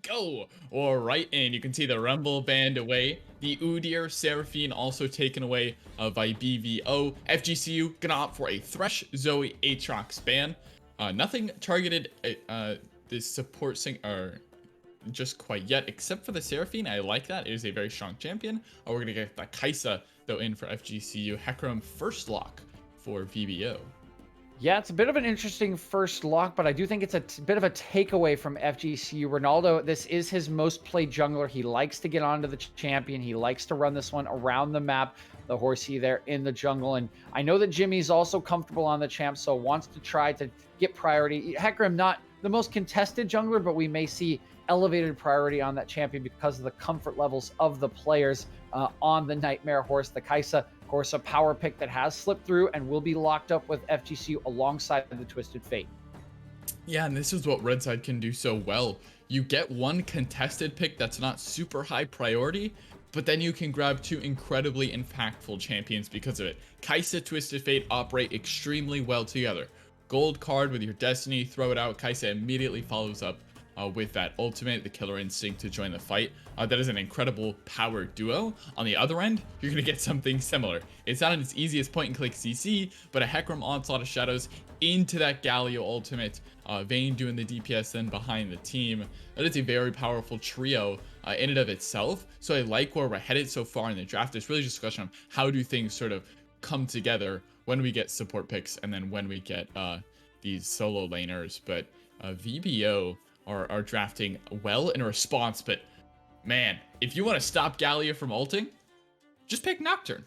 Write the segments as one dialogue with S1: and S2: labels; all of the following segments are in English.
S1: go. All right, and you can see the Rumble banned away. The Udyr Seraphine also taken away by BVO. FGCU gonna opt for a Thresh, Zoe, Aatrox ban. Nothing targeted this support or just quite yet, except for the Seraphine. I like that. It is a very strong champion. We're gonna get the Kaisa though in for FGCU. Hecarim first lock for VBO.
S2: Yeah, it's a bit of an interesting first lock, but I do think it's a bit of a takeaway from FGCU. Ronaldo, this is his most played jungler. He likes to get onto the champion. He likes to run this one around the map, the horsey there in the jungle. And I know that Jimmy's also comfortable on the champ, so wants to try to get priority. Hecarim, not the most contested jungler, but we may see elevated priority on that champion because of the comfort levels of the players on the Nightmare horse, the Kaisa. Of course, a power pick that has slipped through and will be locked up with FGCU alongside the Twisted Fate.
S1: Yeah, and this is what Red Side can do so well. You get one contested pick that's not super high priority, but then you can grab two incredibly impactful champions because of it. Kaisa, Twisted Fate operate extremely well together. Gold card with your Destiny, throw it out. Kaisa immediately follows up with that ultimate, the Killer Instinct to join the fight. That is an incredible power duo. On the other end, you're going to get something similar. It's not as easy as point and click CC, but a Hecarim Onslaught of Shadows into that Galio ultimate. Vayne doing the DPS then behind the team. That is a very powerful trio in and of itself. So I like where we're headed so far in the draft. It's really just a question of how do things sort of come together when we get support picks and then when we get these solo laners. But VBO are drafting well in response, but man, if you want to stop Galio from ulting, just pick Nocturne.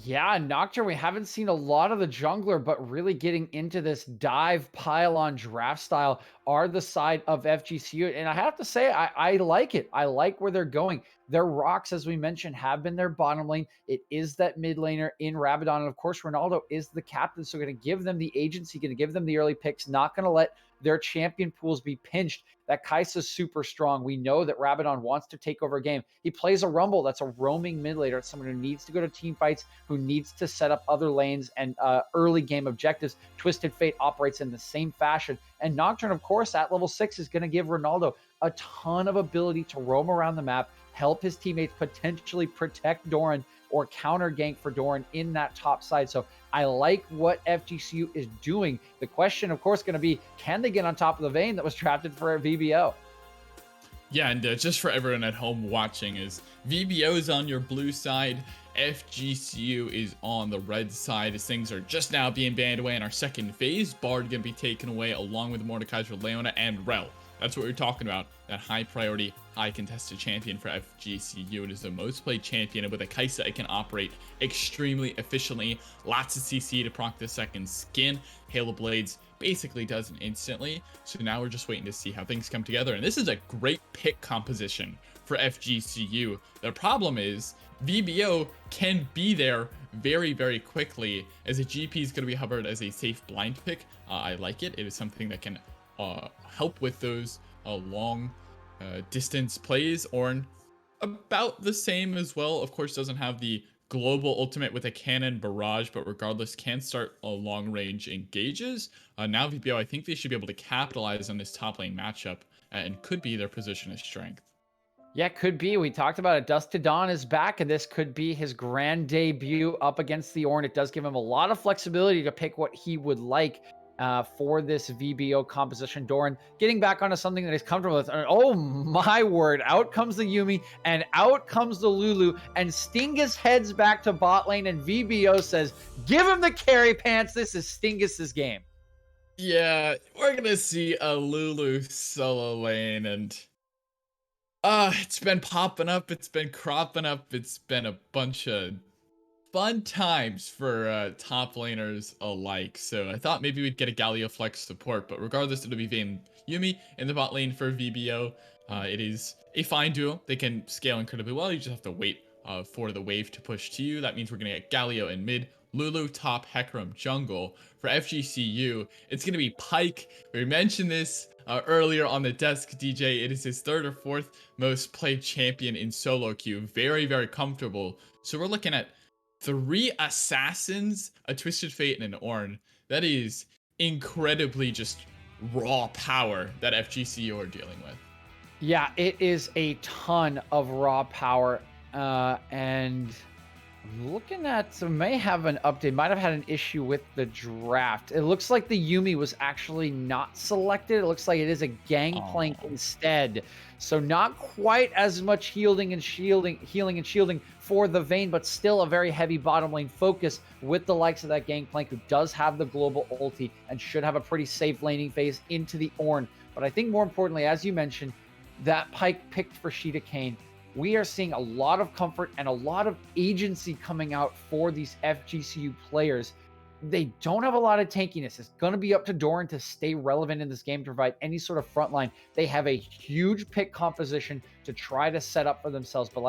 S2: Yeah, Nocturne, we haven't seen a lot of the jungler, but really getting into this dive pile-on draft style are the side of FGCU. And I have to say, I like it. I like where they're going. Their rocks, as we mentioned, have been their bottom lane. It is that mid laner in Rabadon. And of course, Ronaldo is the captain. So going to give them the agency, going to give them the early picks, not going to let their champion pools be pinched. That Kai'Sa's super strong. We know that Rabadon wants to take over a game. He plays a Rumble. That's a roaming mid laner. It's someone who needs to go to team fights, who needs to set up other lanes and early game objectives. Twisted Fate operates in the same fashion. And Nocturne, of course, at level 6 is going to give Ronaldo a ton of ability to roam around the map, help his teammates potentially protect Doran or counter gank for Doran in that top side. So I like what FGCU is doing. The question, of course, going to be, can they get on top of the Vayne that was drafted for VBO?
S1: Yeah, and just for everyone at home watching, is VBO is on your blue side, FGCU is on the red side, as things are just now being banned away in our second phase. Bard gonna be taken away along with Mordekaiser, Leona, and Rel. That's what we're talking about. That high priority, high contested champion for FGCU. It is the most played champion, and with a Kaisa, it can operate extremely efficiently. Lots of CC to proc the second skin. Halo Blades basically does it instantly. So now we're just waiting to see how things come together. And this is a great pick composition for FGCU. The problem is VBO can be there very, very quickly, as a GP is going to be hovered as a safe blind pick. I like it. It is something that can help with those long distance plays. Ornn, about the same as well. Of course, doesn't have the global ultimate with a cannon barrage, but regardless can start long range engages. Now VBO, I think they should be able to capitalize on this top lane matchup and could be their position of strength.
S2: Yeah, could be. We talked about it. Dusk to Dawn is back, and this could be his grand debut up against the Ornn. It does give him a lot of flexibility to pick what he would like for this VBO composition. Doran getting back onto something that he's comfortable with. And oh my word, out comes the Yuumi and out comes the Lulu, and Stingus heads back to bot lane, and VBO says, give him the carry pants. This is Stingus's game.
S1: Yeah, we're gonna see a Lulu solo lane, and it's been popping up, it's been cropping up, it's been a bunch of fun times for top laners alike. So I thought maybe we'd get a Galio Flex support, but regardless, it'll be Vayne Yuumi in the bot lane for VBO. It is a fine duo. They can scale incredibly well. You just have to wait for the wave to push to you. That means we're gonna get Galio in mid, Lulu top, Hecarim jungle. For FGCU, it's gonna be Pyke. We mentioned this earlier on the desk, DJ. It is his third or fourth most played champion in solo queue. Very, very comfortable. So we're looking at 3 assassins, a Twisted Fate, and an Ornn. That is incredibly just raw power that FGCU are dealing with.
S2: Yeah, it is a ton of raw power, and I'm looking at so may have an update. Might have had an issue with the draft. It looks like the Yumi was actually not selected. It looks like it is a Gangplank
S1: Oh.
S2: instead. So not quite as much healing and shielding for the Vayne, but still a very heavy bottom lane focus with the likes of that Gangplank, who does have the global ulti and should have a pretty safe laning phase into the Ornn. But I think more importantly, as you mentioned, that Pyke picked for Sheeta Kane, we are seeing a lot of comfort and a lot of agency coming out for these FGCU players. They don't have a lot of tankiness. It's going to be up to Doran to stay relevant in this game to provide any sort of front line. They have a huge pick composition to try to set up for themselves. But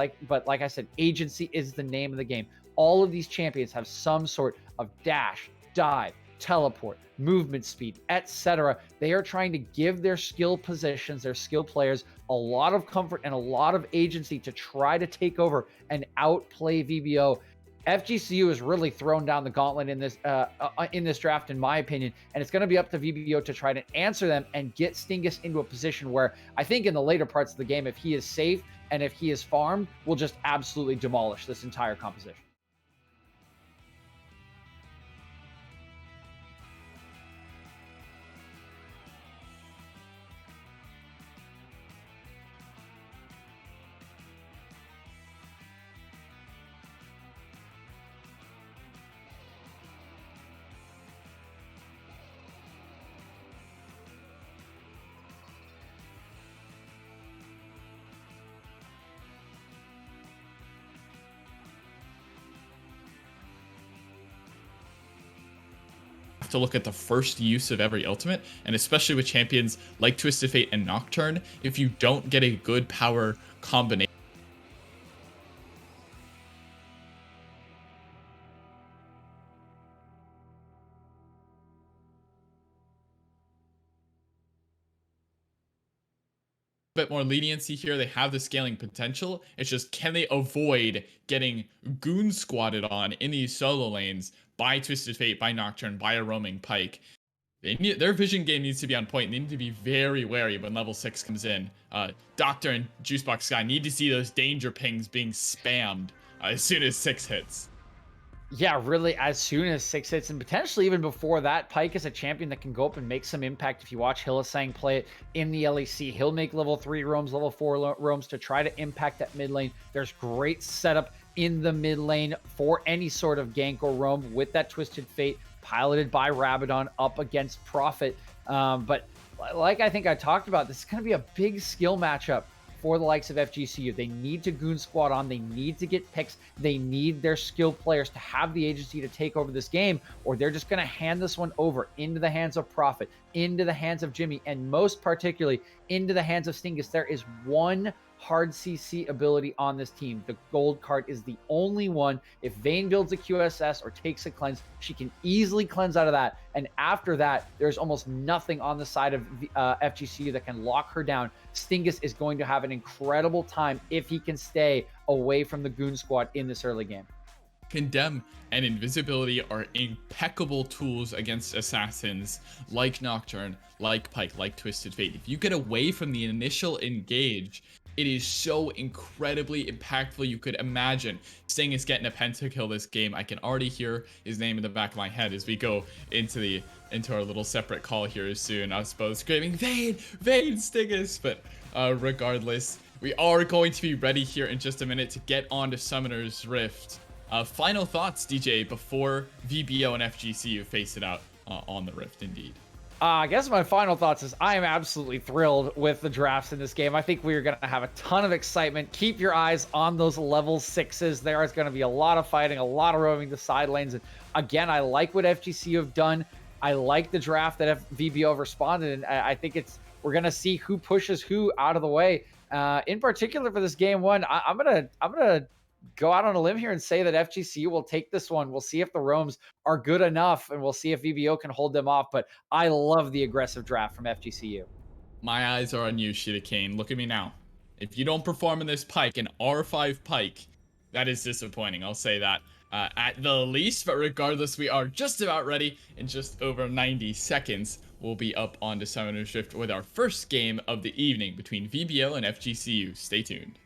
S2: like I said, agency is the name of the game. All of these champions have some sort of dash, dive, teleport, movement speed, etc. They are trying to give their skill positions, their skill players, a lot of comfort and a lot of agency to try to take over and outplay VBO. FGCU has really thrown down the gauntlet in this draft, in my opinion, and it's going to be up to VBO to try to answer them and get Stingus into a position where I think in the later parts of the game, if he is safe and if he is farmed, will just absolutely demolish this entire composition.
S1: To look at the first use of every ultimate, and especially with champions like Twisted Fate and Nocturne, if you don't get a good power combination, bit more leniency here. They have the scaling potential. It's just, can they avoid getting goon squatted on in these solo lanes by Twisted Fate, by Nocturne, by a roaming Pyke? Their vision game needs to be on point. They need to be very wary when level 6 comes in. Doctor and Juicebox Sky need to see those danger pings being spammed as soon as 6 hits.
S2: Yeah, really, as soon as 6 hits, and potentially even before that, Pyke is a champion that can go up and make some impact. If you watch Hillisang play it in the LEC, he'll make level 3 roams, level 4 roams to try to impact that mid lane. There's great setup in the mid lane for any sort of gank or roam with that Twisted Fate piloted by Rabadon up against Prophet. But like I think I talked about, this is going to be a big skill matchup for the likes of FGCU. They need to goon squad on. They need to get picks. They need their skilled players to have the agency to take over this game, or they're just going to hand this one over into the hands of Prophet, into the hands of Jimmy, and most particularly into the hands of Stingus. There is one hard CC ability on this team. The gold card is the only one. If Vayne builds a QSS or takes a cleanse, she can easily cleanse out of that. And after that, there's almost nothing on the side of FGCU that can lock her down. Stingus is going to have an incredible time if he can stay away from the goon squad in this early game.
S1: Condemn and Invisibility are impeccable tools against assassins like Nocturne, like Pyke, like Twisted Fate. If you get away from the initial engage, it is so incredibly impactful. You could imagine Stingus getting a pentakill this game. I can already hear his name in the back of my head as we go into our little separate call here soon. I suppose screaming, Vayne, Vayne, Stingus. But regardless, we are going to be ready here in just a minute to get on to Summoner's Rift. Final thoughts, DJ, before VBO and FGCU face it out on the Rift, indeed.
S2: I guess my final thoughts is I am absolutely thrilled with the drafts in this game. I think we are going to have a ton of excitement. Keep your eyes on those level 6s. There is going to be a lot of fighting, a lot of roaming the side lanes. And again, I like what FGCU have done. I like the draft that VBO have responded, and I think we're going to see who pushes who out of the way. In particular for this game one, I'm gonna go out on a limb here and say that FGCU will take this one. We'll see if the roams are good enough, and we'll see if VBO can hold them off. But I love the aggressive draft from FGCU.
S1: My eyes are on you, Sheeta Kane. Look at me now. If you don't perform in this Pyke, an R5 Pyke, that is disappointing. I'll say that at the least. But regardless, we are just about ready in just over 90 seconds. will be up on the Summoner's Rift with our first game of the evening between VBO and FGCU. Stay tuned.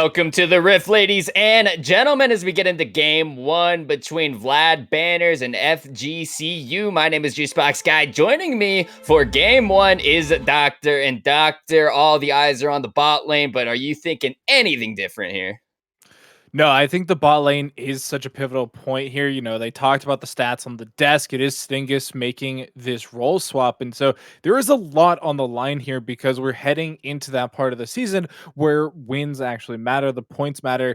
S3: Welcome to the Rift, ladies and gentlemen, as we get into game one between Vlad Banners and FGCU. My name is Juicebox Guy. Joining me for game one is Doctor. And Doctor, all the eyes are on the bot lane, but are you thinking anything different here?
S4: No, I think the bot lane is such a pivotal point here. You know, they talked about the stats on the desk. It is Stingus making this role swap. And so there is a lot on the line here because we're heading into that part of the season where wins actually matter, the points matter.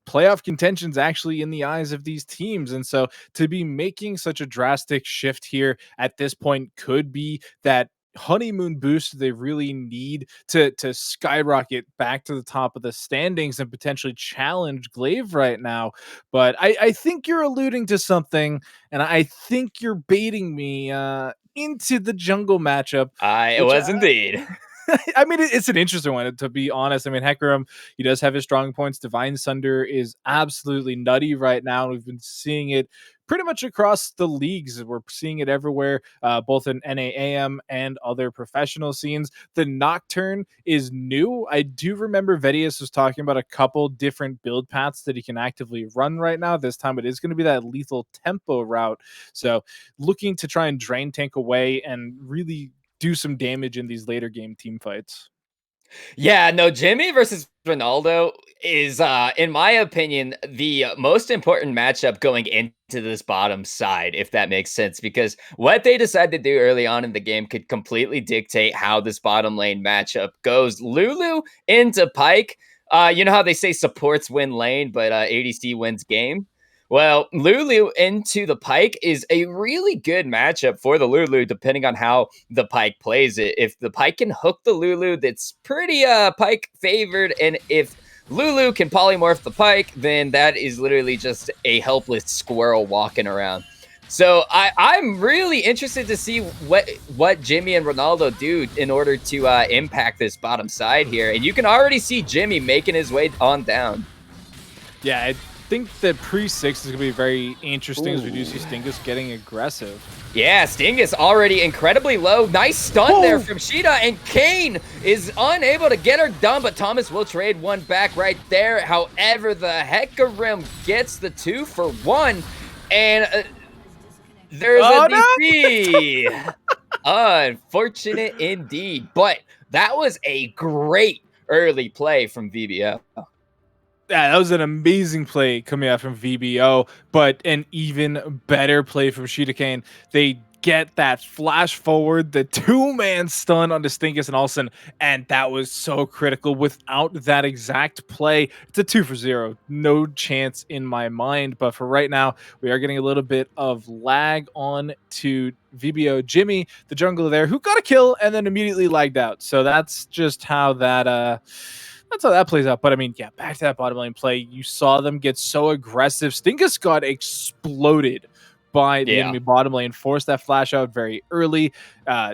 S4: Playoff contention's actually in the eyes of these teams. And so to be making such a drastic shift here at this point could be that honeymoon boost they really need to skyrocket back to the top of the standings and potentially challenge Glaive right now. But I think you're alluding to something, and I think you're baiting me into the jungle matchup,
S3: I
S4: which
S3: was indeed.
S4: I mean, it's an interesting one, to be honest. I mean, Hecarim, he does have his strong points. Divine Sunder is absolutely nutty right now. We've been seeing it pretty much across the leagues. We're seeing it everywhere, both in NAAM and other professional scenes. The Nocturne is new. I do remember Vedius was talking about a couple different build paths that he can actively run right now. This time it is going to be that lethal tempo route. So looking to try and drain tank away and really do some damage in these later game team fights.
S3: Yeah, no, Jimmy versus Ronaldo is, in my opinion, the most important matchup going into this bottom side, if that makes sense, because what they decide to do early on in the game could completely dictate how this bottom lane matchup goes. Lulu into Pike. You know how they say supports win lane, but ADC wins game? Well, Lulu into the Pike is a really good matchup for the Lulu, depending on how the Pike plays it. If the Pike can hook the Lulu, that's pretty Pike favored. And if Lulu can polymorph the Pike, then that is literally just a helpless squirrel walking around. So I'm really interested to see what Jimmy and Ronaldo do in order to impact this bottom side here. And you can already see Jimmy making his way on down.
S4: Yeah, I think that pre-6 is going to be very interesting as we do see Stingus getting aggressive.
S3: Yeah, Stingus already incredibly low. Nice stun there from Sheeta, and Kane is unable to get her done, but Thomas will trade one back right there. However, the Hecarim gets the 2 for 1, and there's a DC. No! Unfortunate indeed, but that was a great early play from VBO.
S4: Yeah, that was an amazing play coming out from VBO, but an even better play from Sheeta Kane. They get that flash forward, the 2-man stun onto Stinkus and Olsen, and that was so critical. Without that exact play, it's a 2 for 0. No chance in my mind, but for right now, we are getting a little bit of lag on to VBO Jimmy, the jungler there, who got a kill and then immediately lagged out. So that's just how that plays out. But I mean, yeah, back to that bottom lane play. You saw them get so aggressive. Stingus got exploded by the enemy bottom lane, forced that flash out very early,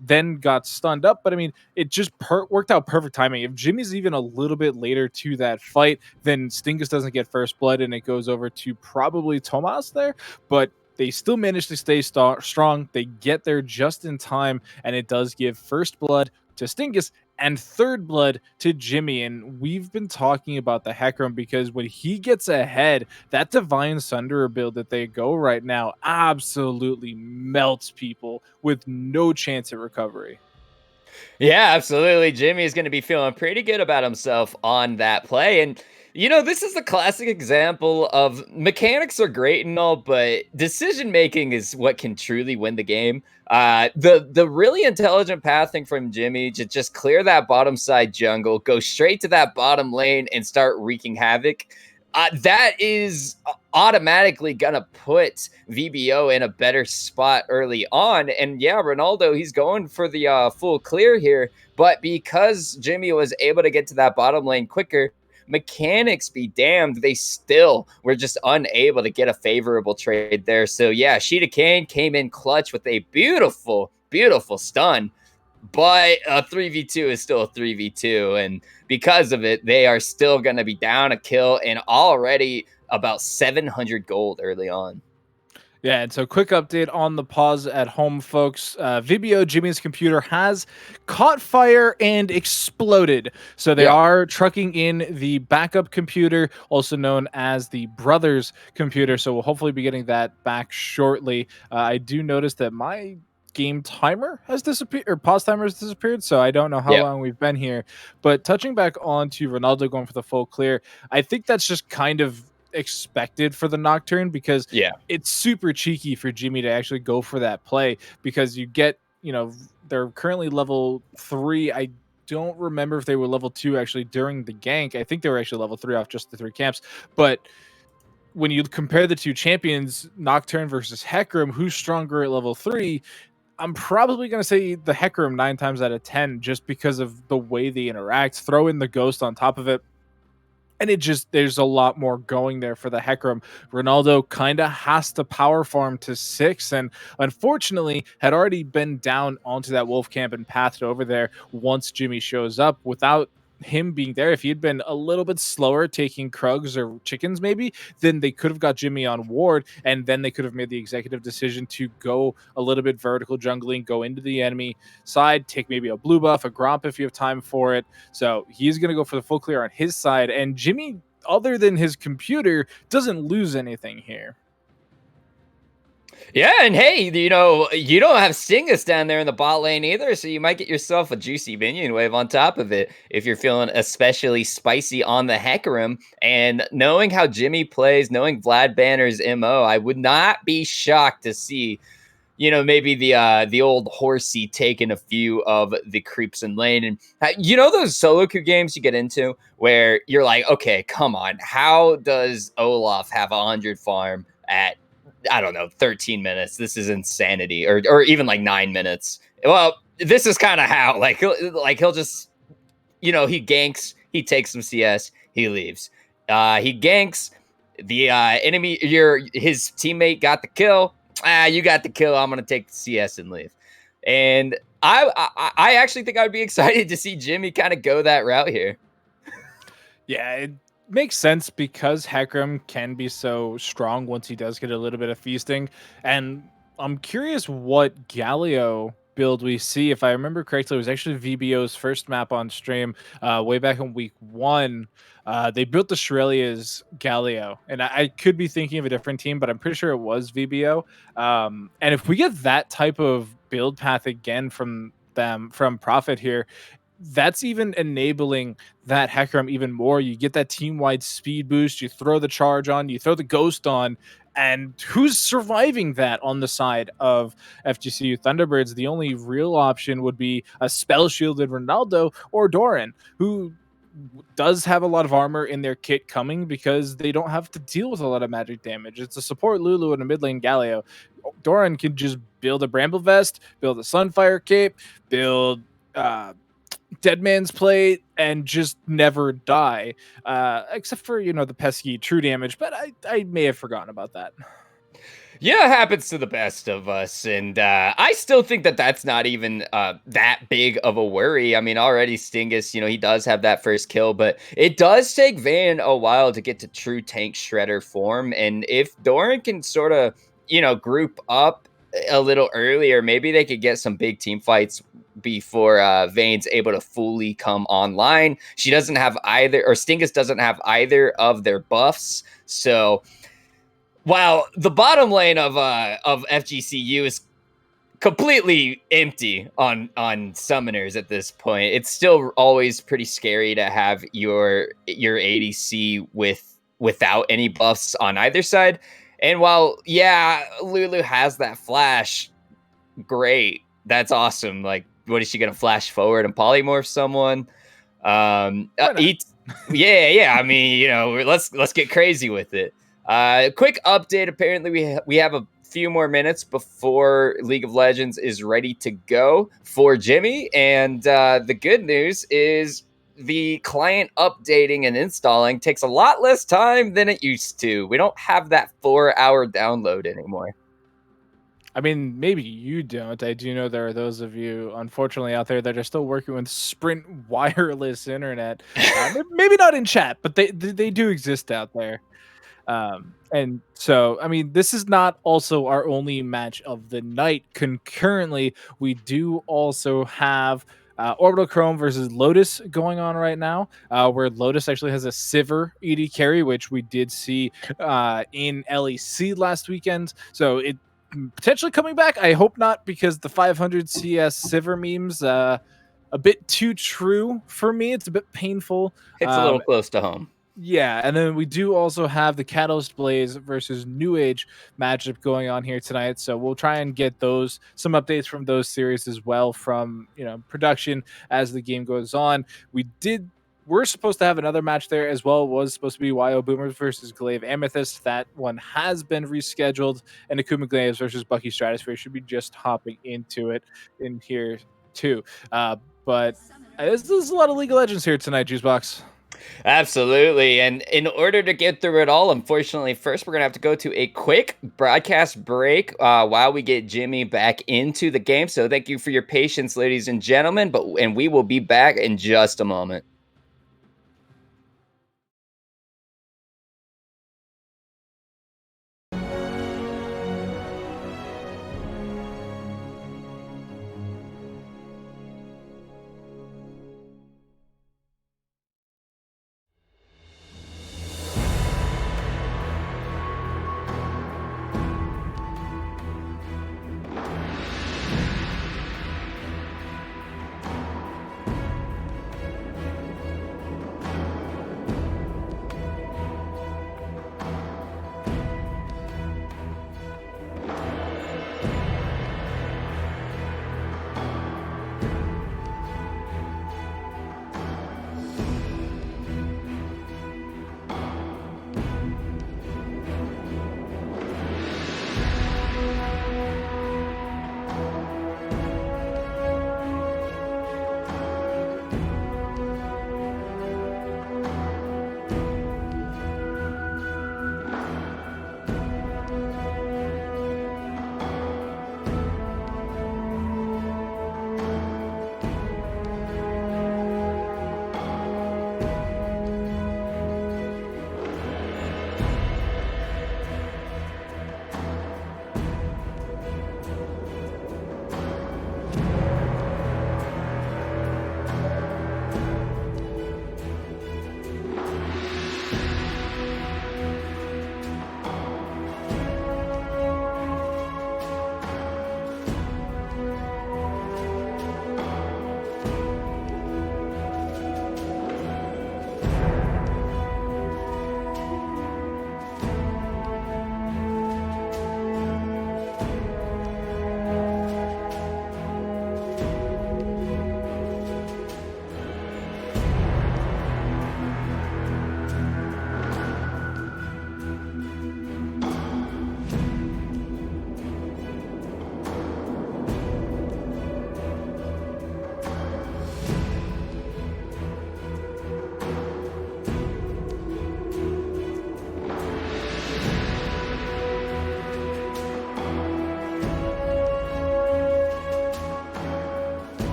S4: then got stunned up. But I mean, it just worked out perfect timing. If Jimmy's even a little bit later to that fight, then Stingus doesn't get first blood and it goes over to probably Tomas there. But they still manage to stay strong. They get there just in time, and it does give first blood to Stingus and third blood to Jimmy. And we've been talking about the Hecarim because when he gets ahead, that Divine Sunder build that they go right now absolutely melts people with no chance at recovery.
S3: Yeah, absolutely. Jimmy is going to be feeling pretty good about himself on that play. And you know, this is the classic example of mechanics are great and all, but decision making is what can truly win the game. The really intelligent pathing from Jimmy to just clear that bottom side jungle, go straight to that bottom lane and start wreaking havoc. That is automatically gonna put VBO in a better spot early on. And yeah, Ronaldo, he's going for the full clear here, but because Jimmy was able to get to that bottom lane quicker, mechanics be damned, they still were just unable to get a favorable trade there. So yeah, Sheeta Kane came in clutch with a beautiful stun, but a 3v2 is still a 3v2, and because of it, they are still going to be down a kill and already about 700 gold early on.
S4: Yeah, and so quick update on the pause at home, folks. VBO Jimmy's computer has caught fire and exploded. So they are trucking in the backup computer, also known as the brother's computer. So we'll hopefully be getting that back shortly. I do notice that my game timer has disappeared, or pause timer has disappeared, so I don't know how long we've been here. But touching back on to Ronaldo going for the full clear, I think that's just kind of expected for the Nocturne, because
S3: Yeah.
S4: it's super cheeky for Jimmy to actually go for that play, because you get, they're currently level 3. I don't remember if they were level 2 actually during the gank. I think they were actually level 3 off just the 3 camps. But when you compare the two champions, Nocturne versus Hecarim, who's stronger at level 3? I'm probably going to say the Hecarim 9 times out of 10, just because of the way they interact. Throw in the Ghost on top of it, and there's a lot more going there for the Hecarim. Ronaldo kind of has to power farm to 6, and unfortunately had already been down onto that wolf camp and pathed over there once Jimmy shows up. Without him being there, if he had been a little bit slower taking Krugs or chickens maybe, then they could have got Jimmy on ward, and then they could have made the executive decision to go a little bit vertical jungling, go into the enemy side, take maybe a blue buff, a Gromp if you have time for it. So he's going to go for the full clear on his side, and Jimmy, other than his computer, doesn't lose anything here.
S3: Yeah, and hey, you don't have Stingus down there in the bot lane either, so you might get yourself a juicy minion wave on top of it if you're feeling especially spicy on the Hecarim. And knowing how Jimmy plays, knowing Vlad Banner's MO, I would not be shocked to see, maybe the old horsey taking a few of the creeps in lane. And those solo queue games you get into where you're like, okay, come on, how does Olaf have 100 farm at, I don't know, 13 minutes? This is insanity. Or even like 9 minutes. Well, this is kind of how, he'll just, he ganks, he takes some CS, he leaves. He ganks, the enemy, his teammate got the kill. You got the kill, I'm going to take the CS and leave. And I actually think I would be excited to see Jimmy kind of go that route here.
S4: Yeah, it makes sense because Hecarim can be so strong once he does get a little bit of feasting. And I'm curious what Galio build we see. If I remember correctly, it was actually VBO's first map on stream way back in week 1. They built the Shurelia's Galio, and I could be thinking of a different team, but I'm pretty sure it was VBO. And if we get that type of build path again from Prophet here, that's even enabling that Hecarim even more. You get that team-wide speed boost, you throw the charge on, you throw the ghost on, and who's surviving that on the side of FGCU Thunderbirds? The only real option would be a spell-shielded Ronaldo or Doran, who does have a lot of armor in their kit coming because they don't have to deal with a lot of magic damage. It's a support Lulu and a mid lane Galio. Doran can just build a Bramble Vest, build a Sunfire Cape, build Dead Man's Plate, and just never die, except for the pesky true damage, but I may have forgotten about that.
S3: Yeah, it happens to the best of us, and I still think that that's not even that big of a worry. I mean, already Stingus, he does have that first kill, but it does take Van a while to get to true tank shredder form, and if Doran can sort of, group up a little earlier, maybe they could get some big team fights before Vane's able to fully come online. She doesn't have either, or Stingus doesn't have either of their buffs. So while the bottom lane of FGCU is completely empty on summoners at this point, it's still always pretty scary to have your ADC without any buffs on either side. And while, Lulu has that flash, great. That's awesome. Like, what is she going to flash forward and polymorph someone? I mean, let's get crazy with it. Quick update. Apparently, we have a few more minutes before League of Legends is ready to go for Jimmy. And the good news is the client updating and installing takes a lot less time than it used to. We don't have that 4-hour download anymore.
S4: I mean, maybe you don't. I do know there are those of you, unfortunately, out there that are still working with Sprint wireless internet. Maybe not in chat, but they do exist out there. And so, I mean, this is not also our only match of the night. Concurrently, we do also have Orbital Chrome versus Lotus going on right now, where Lotus actually has a Sivir ED carry, which we did see in LEC last weekend. So it potentially coming back. I hope not, because the 500 CS Sivir memes a bit too true for me. It's a bit painful.
S3: It's a little close to home.
S4: Yeah, and then we do also have the Catalyst Blaze versus New Age matchup going on here tonight. So we'll try and get some updates from those series as well from production as the game goes on. We're supposed to have another match there as well. It was supposed to be YO Boomers versus Glaive Amethyst. That one has been rescheduled, and Akuma Glaives versus Bucky Stratosphere should be just hopping into it in here too. But there's a lot of League of Legends here tonight, Juicebox.
S3: Absolutely. And in order to get through it all, unfortunately, first we're going to have to go to a quick broadcast break while we get Jimmy back into the game. So thank you for your patience, ladies and gentlemen. And we will be back in just a moment.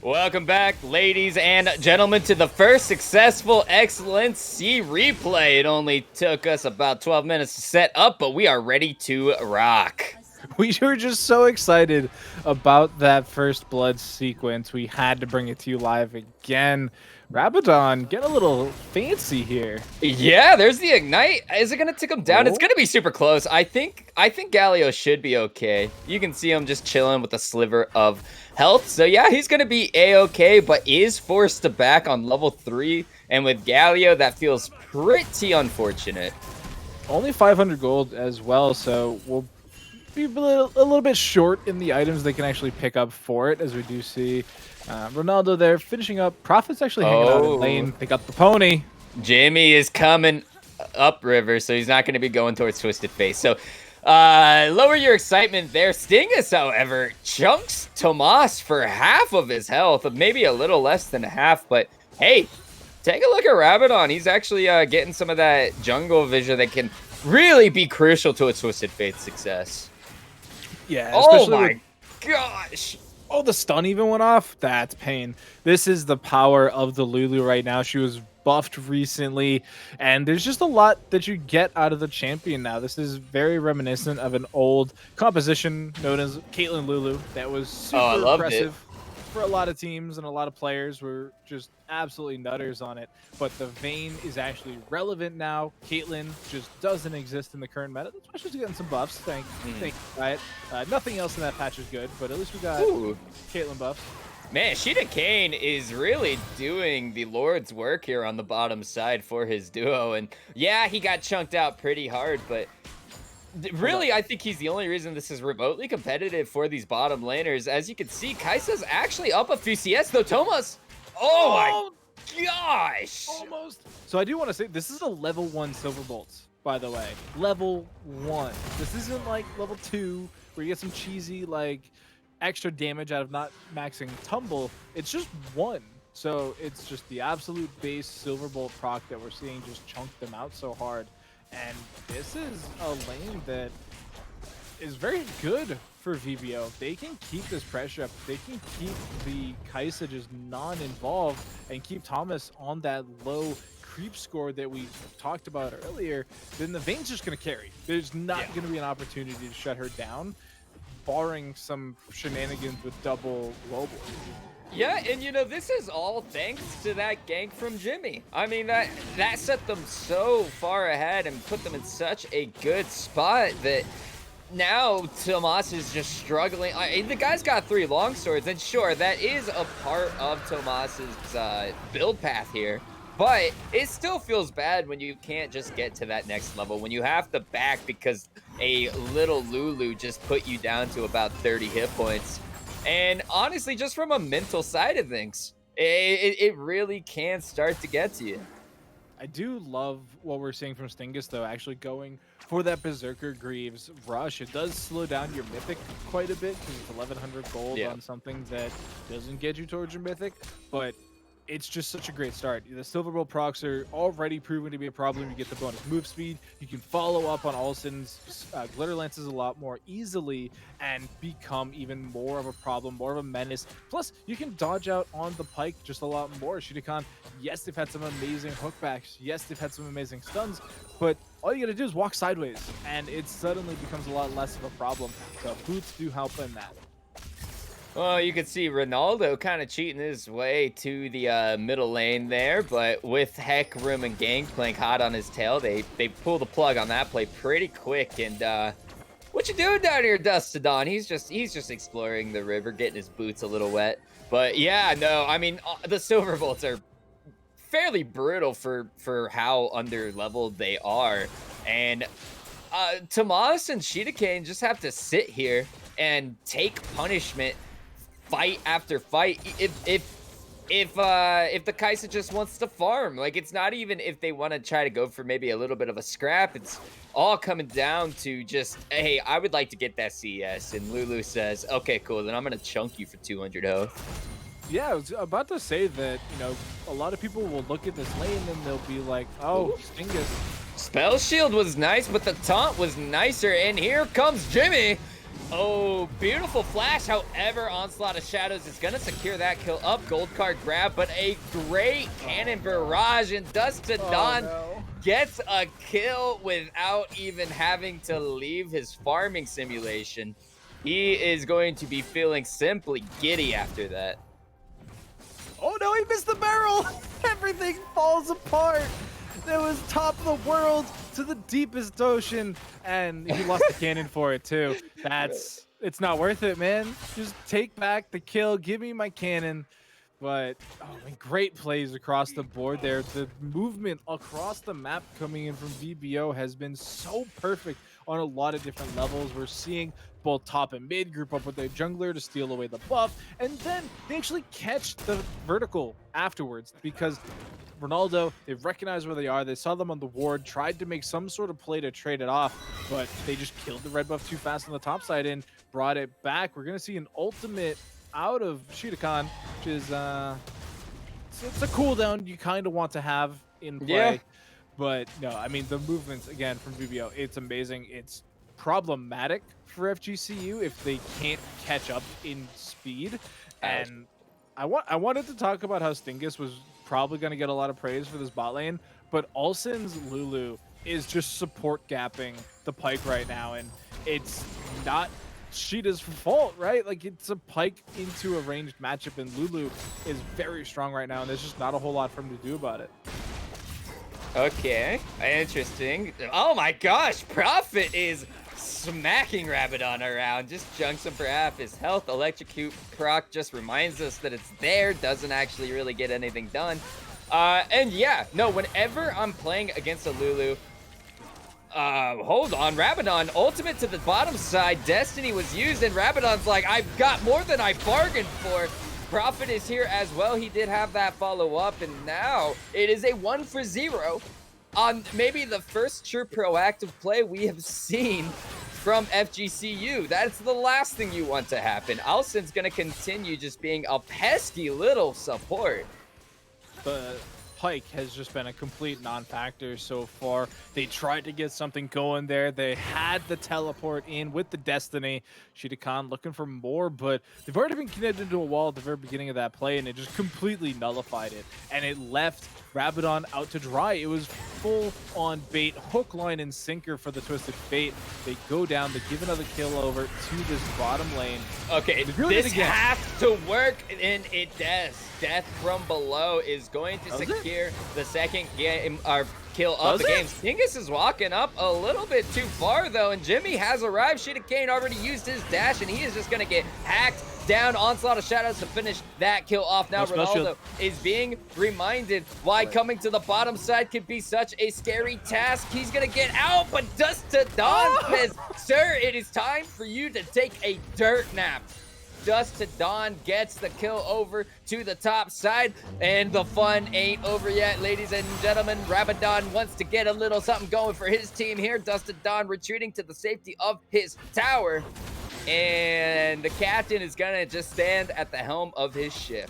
S3: Welcome back, ladies and gentlemen, to the first successful Excellent C replay. It only took us about 12 minutes to set up, but we are ready to rock.
S4: We were just so excited about that first blood sequence. We had to bring it to you live again. Rabadon, get a little fancy here.
S3: Yeah, there's the ignite. Is it gonna take him down?
S4: Oh.
S3: It's gonna be super close. I think Galio should be okay. You can see him just chilling with a sliver of health. So yeah, he's gonna be a-okay, but is forced to back on level 3. And with Galio, that feels pretty unfortunate.
S4: Only 500 gold as well, so we'll be a little bit short in the items they can actually pick up for it, as we do see Ronaldo there finishing up. Prophet's actually hanging out in lane. They got the pony.
S3: Jimmy is coming upriver, so he's not going to be going towards Twisted Face. So lower your excitement there. Stingus, however, chunks Tomas for half of his health, maybe a little less than half. But hey, take a look at Rabadon. He's actually getting some of that jungle vision that can really be crucial to a Twisted Fate's success.
S4: Yeah,
S3: Oh my gosh.
S4: Oh, the stun even went off? That's pain. This is the power of the Lulu right now. She was buffed recently, and there's just a lot that you get out of the champion now. This is very reminiscent of an old composition known as Caitlyn Lulu that was super impressive for a lot of teams, and a lot of players were just absolutely nutters on it. But the Vayne is actually relevant now. Caitlyn just doesn't exist in the current meta. That's why she's getting some buffs. Thank you, Riot. Nothing else in that patch is good, but at least we got Caitlyn buffs.
S3: Man, Sheeta Kane is really doing the Lord's work here on the bottom side for his duo. And yeah, he got chunked out pretty hard, but really, I think he's the only reason this is remotely competitive for these bottom laners. As you can see, Kai'Sa's actually up a few CS, though. Tomas, oh my gosh.
S4: Almost. So I do want to say, this is a level 1 Silver Bolts, by the way. Level 1. This isn't like level 2, where you get some cheesy, like, extra damage out of not maxing Tumble. It's just 1. So it's just the absolute base Silver Bolt proc that we're seeing just chunk them out so hard. And this is a lane that is very good for VBO. They can keep this pressure up. They can keep the Kai'Sa just non-involved and keep Thomas on that low creep score that we talked about earlier. Then the Vayne's just going to carry. There's not going to be an opportunity to shut her down, barring some shenanigans with double global.
S3: Yeah, and you know, this is all thanks to that gank from Jimmy. I mean, that set them so far ahead and put them in such a good spot that now Tomas is just struggling. The guy's got 3 long swords, and sure, that is a part of Tomas's build path here. But it still feels bad when you can't just get to that next level, when you have to back because a little Lulu just put you down to about 30 hit points. And honestly, just from a mental side of things, it really can start to get to you.
S4: I do love what we're seeing from Stingus, though, actually going for that Berserker Greaves rush. It does slow down your Mythic quite a bit, because it's 1100 gold on something that doesn't get you towards your Mythic, but it's just such a great start. The Silver Bolt procs are already proven to be a problem. You get the bonus move speed. You can follow up on Olsen's Glitter Lances a lot more easily and become even more of a problem, more of a menace. Plus, you can dodge out on the Pike just a lot more. Shootakan, yes, they've had some amazing hookbacks. Yes, they've had some amazing stuns, but all you gotta do is walk sideways, and it suddenly becomes a lot less of a problem. So boots do help in that.
S3: Well, you can see Ronaldo kind of cheating his way to the middle lane there, but with Hecarim and Gangplank hot on his tail, they pull the plug on that play pretty quick. And what you doing down here, Dustodon? He's just exploring the river, getting his boots a little wet. But yeah, no, I mean the Silver Bolts are fairly brutal for how under leveled they are, and Tomas and Sheetakane just have to sit here and take punishment. Fight after fight. If the Kai'Sa just wants to farm, like, it's not even if they want to try to go for maybe a little bit of a scrap. It's all coming down to just, hey, I would like to get that CS, and Lulu says, okay, cool, then I'm gonna chunk you for 200 health.
S4: Yeah, I was about to say that, you know, a lot of people will look at this lane and they'll be like, oh, Stingus.
S3: Spell Shield was nice, but the taunt was nicer, and here comes Jimmy. Oh, beautiful flash. However, Onslaught of Shadows is going to secure that kill up. Gold card grab, but a great cannon barrage. And Dust to Dawn gets a kill without even having to leave his farming simulation. He is going to be feeling simply giddy after that.
S4: Oh no, he missed the barrel! Everything falls apart! There was top of the world to the deepest ocean, and he lost the cannon for it too. It's not worth it, man. Just take back the kill, give me my cannon. But, oh man, great plays across the board there. The movement across the map coming in from VBO has been so perfect on a lot of different levels. We're seeing both top and mid group up with their jungler to steal away the buff, and then they actually catch the vertical afterwards because Ronaldo, they recognize where they are. They saw them on the ward, tried to make some sort of play to trade it off, but they just killed the red buff too fast on the top side and brought it back. We're going to see an ultimate out of Shidakan, which is it's a cooldown you kind of want to have in play.
S3: Yeah.
S4: But no, I mean, the movements, again, from VBO, it's amazing. It's problematic for FGCU if they can't catch up in speed. And I wanted to talk about how Stingus was probably going to get a lot of praise for this bot lane, but Alson's Lulu is just support gapping the Pyke right now, and it's not Sheeta's fault, right? Like, it's a Pyke into a ranged matchup, and Lulu is very strong right now, and there's just not a whole lot for him to do about it.
S3: Okay, interesting. Oh my gosh, Prophet is smacking Rabadon around, just junks him for half his health. Electrocute proc just reminds us that it's there, doesn't actually really get anything done. And yeah, no, whenever I'm playing against a Lulu, hold on, Rabadon, ultimate to the bottom side, Destiny was used, and Rabadon's like, I've got more than I bargained for. Prophet is here as well. He did have that follow-up, and now it is a 1-for-0 on maybe the first true proactive play we have seen from FGCU. That's the last thing you want to happen. Alson's going to continue just being a pesky little support.
S4: The Pyke has just been a complete non-factor so far. They tried to get something going there. They had the teleport in with the Destiny. Shidakan looking for more, but they've already been connected to a wall at the very beginning of that play, and it just completely nullified it. And it left Rabadon out to dry. It was full on bait, hook, line, and sinker for the Twisted Fate. They go down, they give another kill over to this bottom lane.
S3: Okay, this has to work, and it does. Death from below is going to secure the second game, or kill of the game. Stingus is walking up a little bit too far, though, and Jimmy has arrived. Shidakan already used his dash, and he is just going to get hacked down. Onslaught of Shadows to finish that kill off. Now Ronaldo is being reminded why coming to the bottom side could be such a scary task. He's going to get out, but Dust to Dawn says, sir, it is time for you to take a dirt nap. Dust to Dawn gets the kill over to the top side, and the fun ain't over yet, ladies and gentlemen. Rabadon wants to get a little something going for his team here. Dust to Dawn retreating to the safety of his tower, and the captain is gonna just stand at the helm of his ship.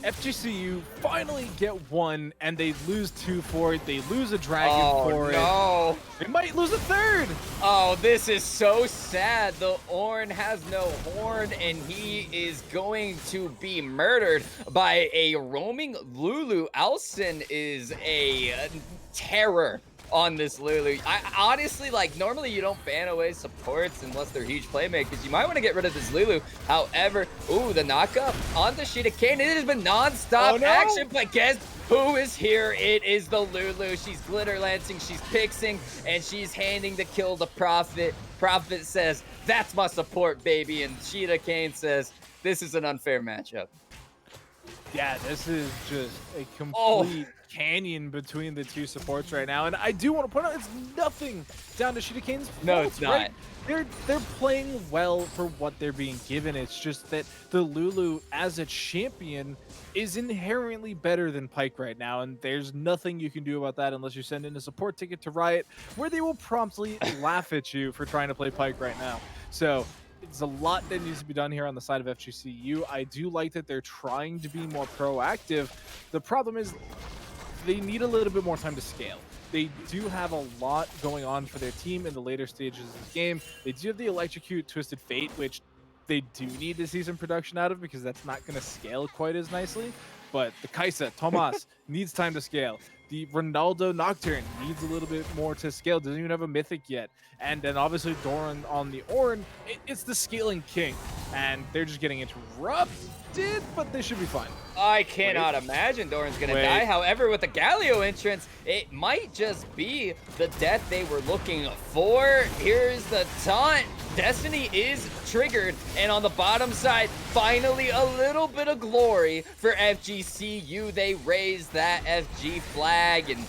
S4: FGCU finally get one, and they lose two for it. They lose a dragon for
S3: it.
S4: They might lose a third.
S3: Oh, this is so sad. The Ornn has no horn, and he is going to be murdered by a roaming Lulu. Alson is a terror on this Lulu. I honestly, like, normally you don't ban away supports unless they're huge playmakers. You might want to get rid of this Lulu. However, ooh, the knockup on the Shidakan. It has been non-stop action, but guess who is here? It is the Lulu. She's glitter lancing, she's pixing, and she's handing the kill to Prophet. Prophet says, that's my support, baby, and Shidakan says, this is an unfair matchup.
S4: Yeah, this is just a complete canyon between the two supports right now, and I do want to point out it's nothing down to Shidakan's fault.
S3: No, it's not.
S4: Right? They're playing well for what they're being given. It's just that the Lulu as a champion is inherently better than Pyke right now, and there's nothing you can do about that unless you send in a support ticket to Riot, where they will promptly laugh at you for trying to play Pyke right now. So it's a lot that needs to be done here on the side of FGCU. I do like that they're trying to be more proactive. The problem is they need a little bit more time to scale. They do have a lot going on for their team in the later stages of this game. They do have the Electrocute Twisted Fate, which they do need to see some production out of because that's not going to scale quite as nicely. But the Kaisa, Tomas, needs time to scale. The Ronaldo Nocturne needs a little bit more to scale. Doesn't even have a Mythic yet. And then obviously Doran on the Ornn, it's the scaling king. And they're just getting interrupted, but they should be fine.
S3: I cannot imagine Doran's going to die. However, with the Galio entrance, it might just be the death they were looking for. Here's the taunt. Destiny is triggered, and on the bottom side, finally a little bit of glory for FGCU. They raise that FG flag and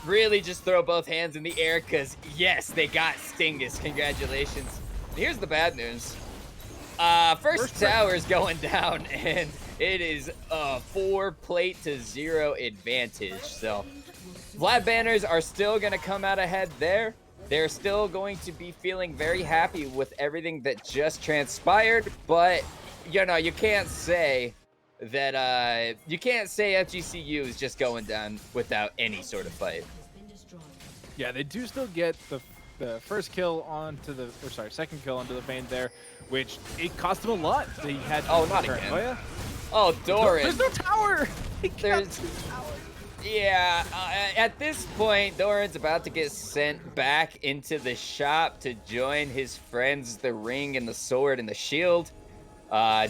S3: really just throw both hands in the air because, yes, they got Stingus. Congratulations. Here's the bad news. First tower's going down, and it is a 4-plate-to-0 advantage. So Vlad Banners are still going to come out ahead there. They're still going to be feeling very happy with everything that just transpired, but, you know, you can't say that, you can't say FGCU is just going down without any sort of fight.
S4: Yeah, they do still get the first kill onto the, or sorry, second kill onto the Vayne there, which it cost them a lot. They had
S3: not again. Oh, Doran.
S4: There's no tower.
S3: Yeah, at this point, Doran's about to get sent back into the shop to join his friends, the Ring and the Sword and the Shield.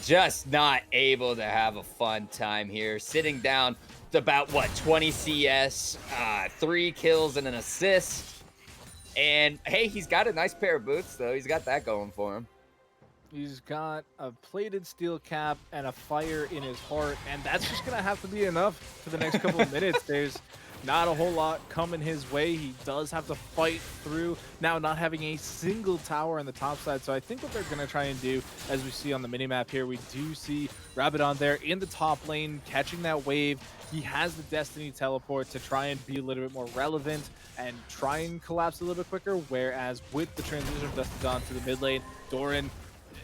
S3: Just not able to have a fun time here. Sitting down to about, what, 20 CS, 3 kills and an assist. And, hey, he's got a nice pair of boots, though. He's got that going for him.
S4: He's got a plated steel cap and a fire in his heart, and that's just going to have to be enough for the next couple of minutes. There's not a whole lot coming his way. He does have to fight through now not having a single tower on the top side. So I think what they're going to try and do, as we see on the minimap here, we do see Rabadon there in the top lane, catching that wave. He has the Destiny teleport to try and be a little bit more relevant and try and collapse a little bit quicker, whereas with the transition of Destiny to the mid lane, Doran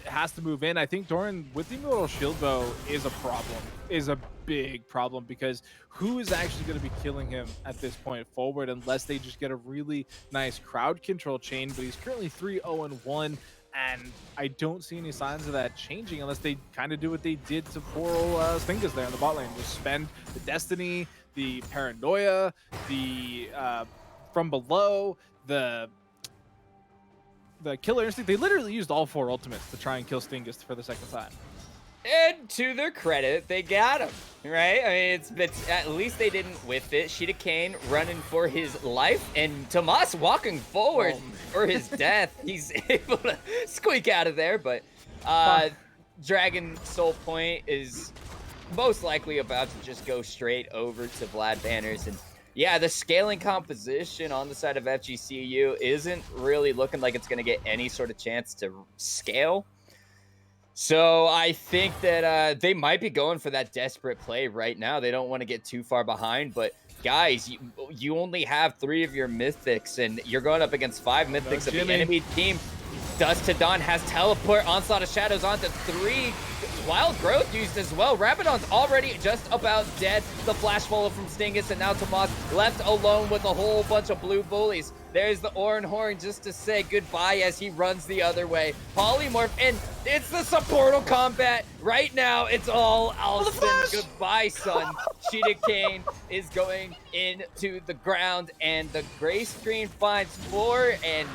S4: has to move in. I think Doran with the immortal shield bow is a problem, is a big problem, because who is actually going to be killing him at this point forward unless they just get a really nice crowd control chain. But he's currently 3-0-1, and I don't see any signs of that changing unless they kind of do what they did to poor old Stingus there in the bot lane, just spend the Destiny, the Paranoia, the from below, the Killer Instinct. They literally used all 4 ultimates to try and kill Stingus for the second time.
S3: And to their credit, they got him, right? I mean, it's at least they didn't whiff it. Sheeta Kane running for his life, and Tomas walking forward for his death. He's able to squeak out of there, but Dragon Soul Point is most likely about to just go straight over to Vlad Banners. And yeah, the scaling composition on the side of FGCU isn't really looking like it's going to get any sort of chance to scale. So I think that they might be going for that desperate play right now. They don't want to get too far behind, but guys, you only have 3 of your mythics, and you're going up against 5 mythics of the enemy team. Dust to Dawn has teleport, Onslaught of Shadows onto 3. Wild Growth used as well. Rabadon's already just about dead. The flash follow from Stingus, and now Tomas left alone with a whole bunch of blue bullies. There's the Oran Horn just to say goodbye as he runs the other way. Polymorph, and it's the supportal combat. Right now, it's all Alston. Goodbye, son. Sheeta Kane is going into the ground, and the gray screen finds 4, and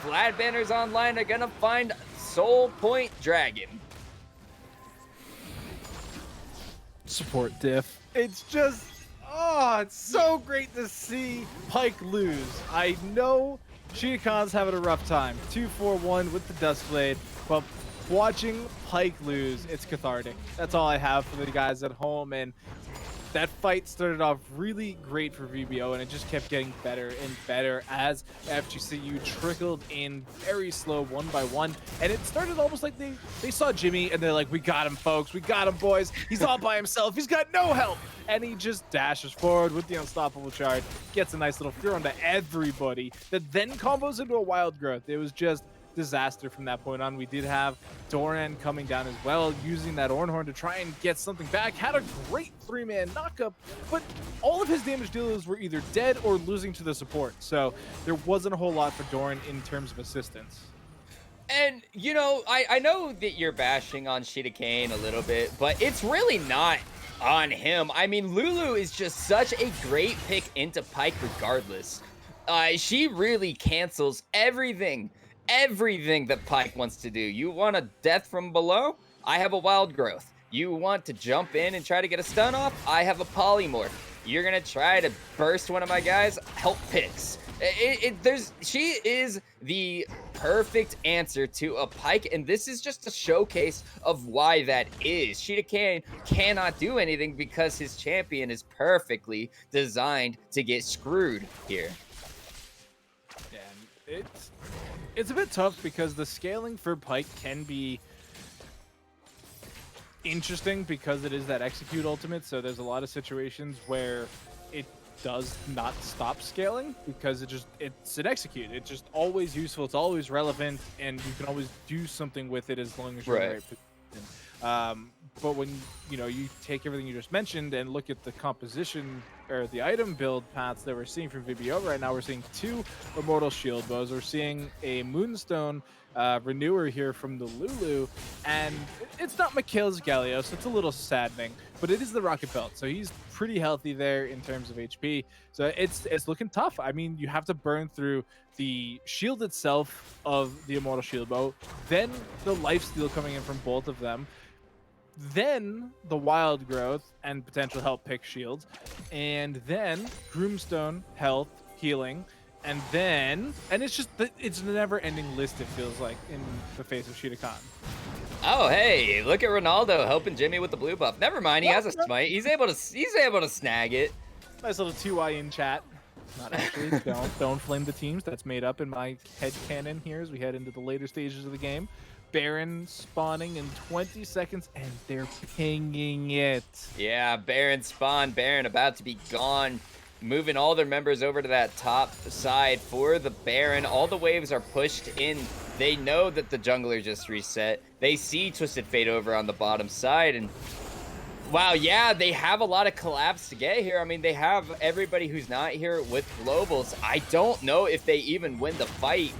S3: Vlad Banners Online are going to find Soul Point Dragon.
S4: Support diff. It's just, it's so great to see Pyke lose. I know Sheeta Khan's having a rough time. 2-4-1 with the Dustblade, but watching Pyke lose, it's cathartic. That's all I have for the guys at home, and that fight started off really great for VBO, and it just kept getting better and better as FGCU trickled in very slow 1 by 1. And it started almost like they saw Jimmy, and they're like, we got him, folks. We got him, boys. He's all by himself. He's got no help. And he just dashes forward with the Unstoppable Charge, gets a nice little throw onto everybody that then combos into a Wild Growth. It was just disaster from that point on. We did have Doran coming down as well, using that Ornhorn to try and get something back. Had a great 3-man knockup, but all of his damage dealers were either dead or losing to the support. So there wasn't a whole lot for Doran in terms of assistance.
S3: And, you know, I know that you're bashing on Sheeta Kane a little bit, but it's really not on him. I mean, Lulu is just such a great pick into Pyke regardless. She really cancels everything that Pyke wants to do. You want a death from below? I have a wild growth. You want to jump in and try to get a stun off? I have a polymorph. You're gonna try to burst one of my guys? Help picks. She is the perfect answer to a Pyke, and this is just a showcase of why that is. Sheeta Kane cannot do anything because his champion is perfectly designed to get screwed here.
S4: Yeah, it's a bit tough because the scaling for Pyke can be interesting because it is that execute ultimate, so there's a lot of situations where it does not stop scaling because it's an execute. It's just always useful, it's always relevant, and you can always do something with it as long as you're in the right position. But when you take everything you just mentioned and look at the composition or the item build paths that we're seeing from VBO right now, we're seeing 2 Immortal Shield Bows, we're seeing a Moonstone Renewer here from the Lulu, and it's not Mikhail's Galio, so it's a little saddening, but it is the Rocket Belt, so he's pretty healthy there in terms of HP. So it's looking tough. I mean, you have to burn through the shield itself of the Immortal Shield Bow, then the lifesteal coming in from both of them, then the Wild Growth and potential help pick shields, and then Groomstone, health, healing, and it's a never-ending list, it feels like, in the face of Sheeta Khan.
S3: Oh, hey, look at Ronaldo helping Jimmy with the blue buff. Never mind, he has a smite. He's able to snag it.
S4: Nice little 2i in chat. Not actually. don't flame the teams. That's made up in my head canon here as we head into the later stages of the game. Baron spawning in 20 seconds, and they're pinging it.
S3: Yeah, Baron spawn. Baron about to be gone. Moving all their members over to that top side for the Baron. All the waves are pushed in. They know that the jungler just reset. They see Twisted Fate over on the bottom side, and wow, yeah, they have a lot of collabs to get here. I mean, they have everybody who's not here with globals. I don't know if they even win the fight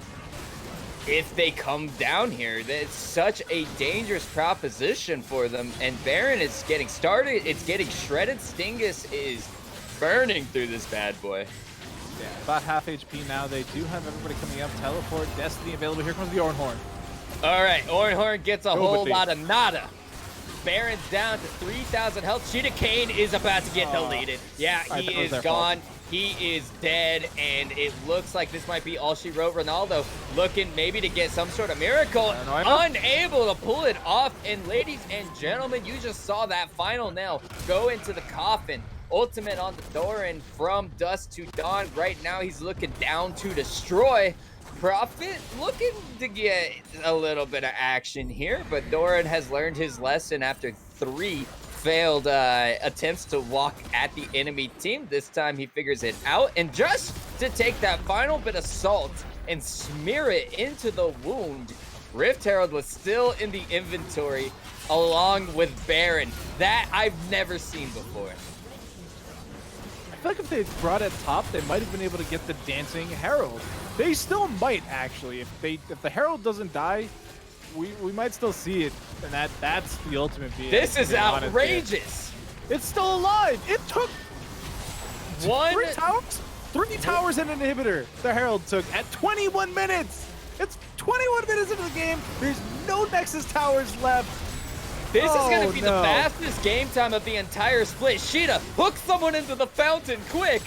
S3: if they come down here. It's such a dangerous proposition for them, and Baron is getting started. It's getting shredded. Stingus is burning through this bad boy.
S4: Yeah, about half HP now. They do have everybody coming up. Teleport, Destiny available. Here comes the Ornhorn.
S3: All right, Ornhorn gets a whole lot of nada. Baron's down to 3,000 health. Sheeta Kane is about to get deleted. Yeah, he is gone. He is dead, and it looks like this might be all she wrote. Ronaldo looking maybe to get some sort of miracle. Unable to pull it off. And ladies and gentlemen, you just saw that final nail go into the coffin. Ultimate on the Doran from dusk to dawn. Right now, he's looking down to destroy. Prophet looking to get a little bit of action here, but Doran has learned his lesson after 3 failed attempts to walk at the enemy team. This time he figures it out, and just to take that final bit of salt and smear it into the wound, Rift Herald was still in the inventory along with Baron. That I've never seen before.
S4: I feel like if they brought it top, they might have been able to get the Dancing Herald. They still might, actually. If the Herald doesn't die, we might still see it, and that's the ultimate being.
S3: This is outrageous.
S4: It's still alive. It took 3 towers and an inhibitor. The Herald took at 21 minutes. It's 21 minutes into the game. There's no Nexus towers left.
S3: This is going to be the fastest game time of the entire split. Sheeta, hook someone into the fountain, quick.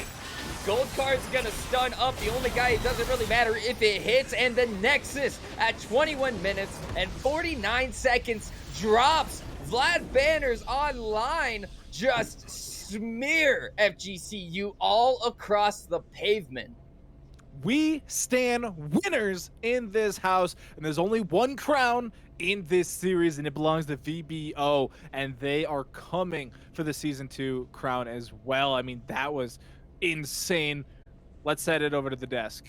S3: Gold card's going to stun up. The only guy, it doesn't really matter if it hits. And the Nexus at 21 minutes and 49 seconds drops. Vlad banners online just smear FGCU all across the pavement.
S4: We stand winners in this house, and there's only one crown in this series, and it belongs to VBO, and they are coming for the Season 2 crown as well. I mean, that was insane. Let's set it over to the desk.